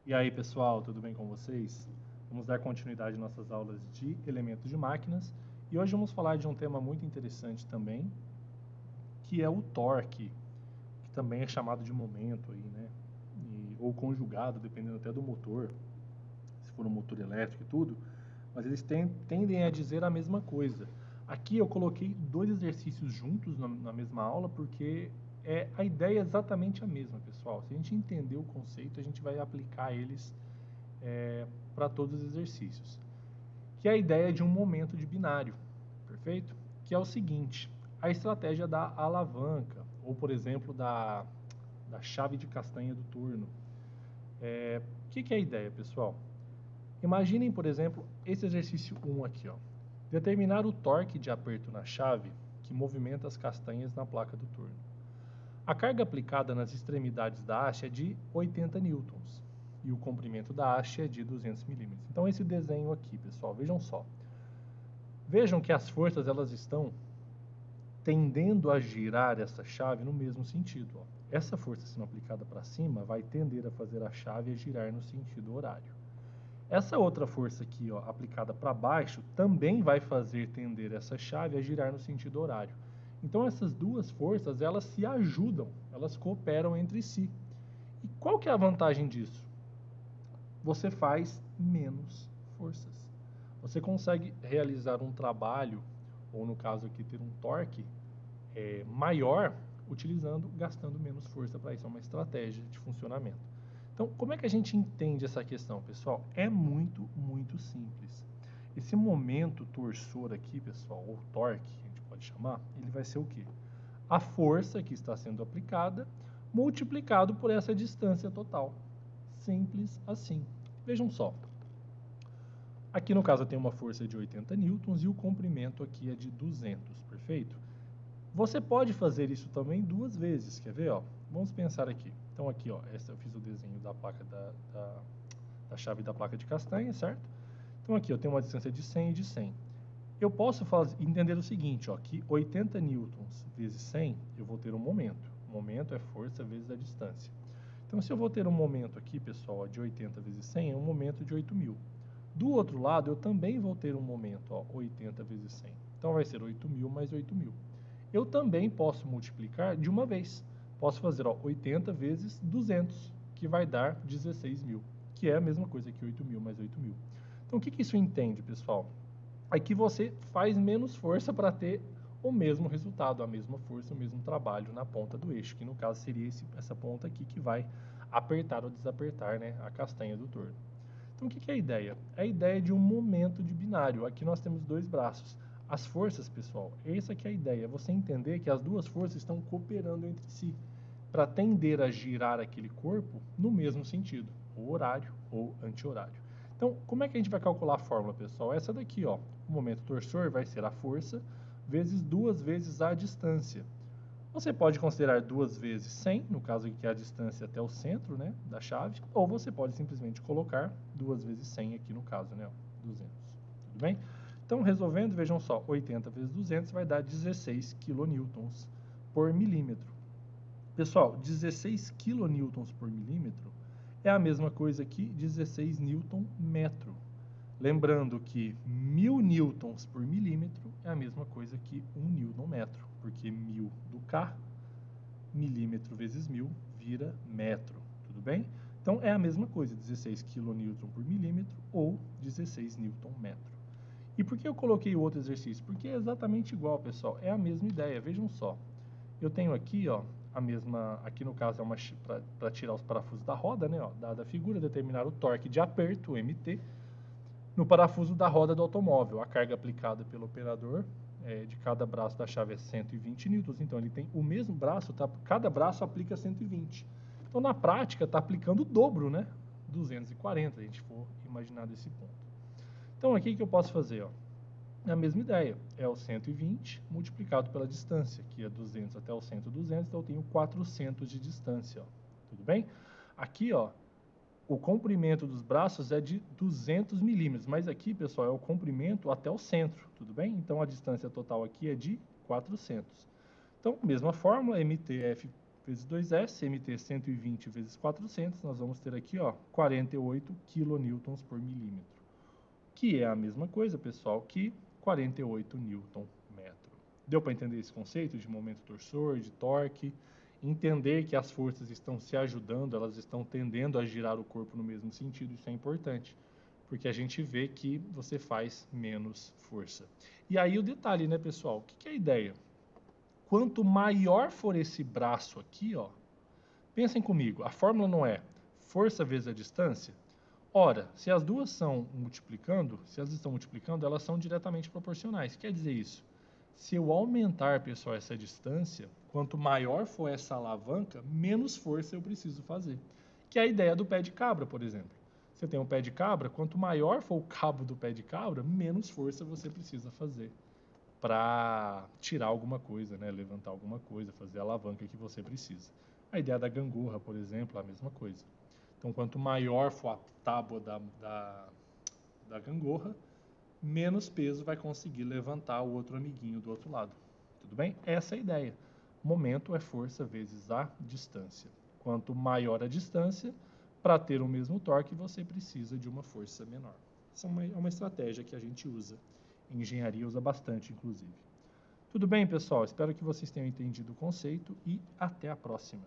E aí, pessoal, tudo bem com vocês? Vamos dar continuidade às nossas aulas de elementos de máquinas e hoje vamos falar de um tema muito interessante também, que é o torque, que também é chamado de momento aí, né? Ou conjugado, dependendo até do motor, se for um motor elétrico e tudo, mas eles tendem a dizer a mesma coisa. Aqui eu coloquei dois exercícios juntos na mesma aula porque a ideia é exatamente a mesma, pessoal. Se a gente entender o conceito, a gente vai aplicar eles para todos os exercícios. Que é a ideia de um momento de binário, perfeito? Que é o seguinte, a estratégia da alavanca, ou por exemplo, da chave de castanha do turno. O que é a ideia, pessoal? Imaginem, por exemplo, esse exercício 1 aqui. Ó. Determinar o torque de aperto na chave que movimenta as castanhas na placa do turno. A carga aplicada nas extremidades da haste é de 80 newtons e o comprimento da haste é de 200 milímetros. Então esse desenho aqui, pessoal, vejam só. Vejam que as forças elas estão tendendo a girar essa chave no mesmo sentido. Ó. Essa força sendo aplicada para cima vai tender a fazer a chave a girar no sentido horário. Essa outra força aqui, ó, aplicada para baixo, também vai fazer tender essa chave a girar no sentido horário. Então essas duas forças, elas se ajudam, elas cooperam entre si. E qual que é a vantagem disso? Você faz menos forças. Você consegue realizar um trabalho, ou no caso aqui ter um torque maior, gastando menos força para isso. É uma estratégia de funcionamento. Então, como é que a gente entende essa questão, pessoal? É muito, muito simples. Esse momento torsor aqui, pessoal, ou torque, a gente pode chamar, ele vai ser o quê? A força que está sendo aplicada multiplicado por essa distância total. Simples assim. Vejam só. Aqui no caso eu tenho uma força de 80 newtons e o comprimento aqui é de 200, perfeito? Você pode fazer isso também duas vezes, quer ver? Ó? Vamos pensar aqui. Então aqui, ó, essa eu fiz o desenho da placa da chave da placa de castanha, certo? Então aqui eu tenho uma distância de 100 e de 100. Eu posso entender o seguinte, ó, que 80 newtons vezes 100, eu vou ter um momento. O momento é força vezes a distância. Então se eu vou ter um momento aqui, pessoal, ó, de 80 vezes 100, é um momento de 8.000. Do outro lado, eu também vou ter um momento, ó, 80 vezes 100. Então vai ser 8.000 mais 8.000. Eu também posso multiplicar de uma vez. Posso fazer, ó, 80 vezes 200, que vai dar 16.000, que é a mesma coisa que 8.000 mais 8.000. Então o que isso entende, pessoal? É que você faz menos força para ter o mesmo resultado, a mesma força, o mesmo trabalho na ponta do eixo, que no caso seria essa ponta aqui que vai apertar ou desapertar, né, a castanha do torno. Então, o que é a ideia? É a ideia de um momento de binário. Aqui nós temos dois braços. As forças, pessoal, essa que é a ideia. É você entender que as duas forças estão cooperando entre si para tender a girar aquele corpo no mesmo sentido, ou horário ou anti-horário. Então, como é que a gente vai calcular a fórmula, pessoal? Essa daqui, ó. O momento torsor vai ser a força vezes duas vezes a distância. Você pode considerar duas vezes 100, no caso aqui que é a distância até o centro, né, da chave, ou você pode simplesmente colocar duas vezes 100 aqui no caso, né, 200. Tudo bem? Então, resolvendo, vejam só, 80 vezes 200 vai dar 16 kN por milímetro. Pessoal, 16 kN por milímetro é a mesma coisa que 16 Newton metro. Lembrando que 1000 newtons por milímetro é a mesma coisa que 1 newton metro, porque 1000 do K, milímetro vezes 1000, vira metro, tudo bem? Então é a mesma coisa, 16 kN por milímetro ou 16 newton metro. E por que eu coloquei o outro exercício? Porque é exatamente igual, pessoal, é a mesma ideia, vejam só. Eu tenho aqui, ó, a mesma, aqui no caso é uma para tirar os parafusos da roda, né, ó, dada a figura, determinar o torque de aperto, o MT, no parafuso da roda do automóvel. A carga aplicada pelo operador de cada braço da chave é 120 newtons, então ele tem o mesmo braço, tá? Cada braço aplica 120. Então na prática está aplicando o dobro, né? 240, se a gente for imaginar desse ponto. Então aqui que eu posso fazer, ó, é a mesma ideia, é o 120 multiplicado pela distância, que é 200 até o centro 200, então eu tenho 400 de distância, ó. Tudo bem? Aqui, ó, o comprimento dos braços é de 200 milímetros, mas aqui, pessoal, é o comprimento até o centro, tudo bem? Então, a distância total aqui é de 400. Então, mesma fórmula, MTF vezes 2S, MT 120 vezes 400, nós vamos ter aqui, ó, 48 quilonewtons por milímetro, que é a mesma coisa, pessoal, que 48 newton metro. Deu para entender esse conceito de momento torsor, de torque? Entender que as forças estão se ajudando, elas estão tendendo a girar o corpo no mesmo sentido, isso é importante, porque a gente vê que você faz menos força. E aí o detalhe, né, pessoal? O que é a ideia? Quanto maior for esse braço aqui, ó, pensem comigo, a fórmula não é força vezes a distância? Ora, se as duas estão multiplicando, elas são diretamente proporcionais. Quer dizer isso? Se eu aumentar, pessoal, essa distância, quanto maior for essa alavanca, menos força eu preciso fazer. Que é a ideia do pé de cabra, por exemplo. Você tem um pé de cabra, quanto maior for o cabo do pé de cabra, menos força você precisa fazer para tirar alguma coisa, né? Levantar alguma coisa, fazer a alavanca que você precisa. A ideia da gangorra, por exemplo, é a mesma coisa. Então, quanto maior for a tábua da gangorra, menos peso vai conseguir levantar o outro amiguinho do outro lado. Tudo bem? Essa é a ideia. Momento é força vezes a distância. Quanto maior a distância, para ter o mesmo torque, você precisa de uma força menor. Essa é uma estratégia que a gente usa. Em engenharia usa bastante, inclusive. Tudo bem, pessoal? Espero que vocês tenham entendido o conceito e até a próxima.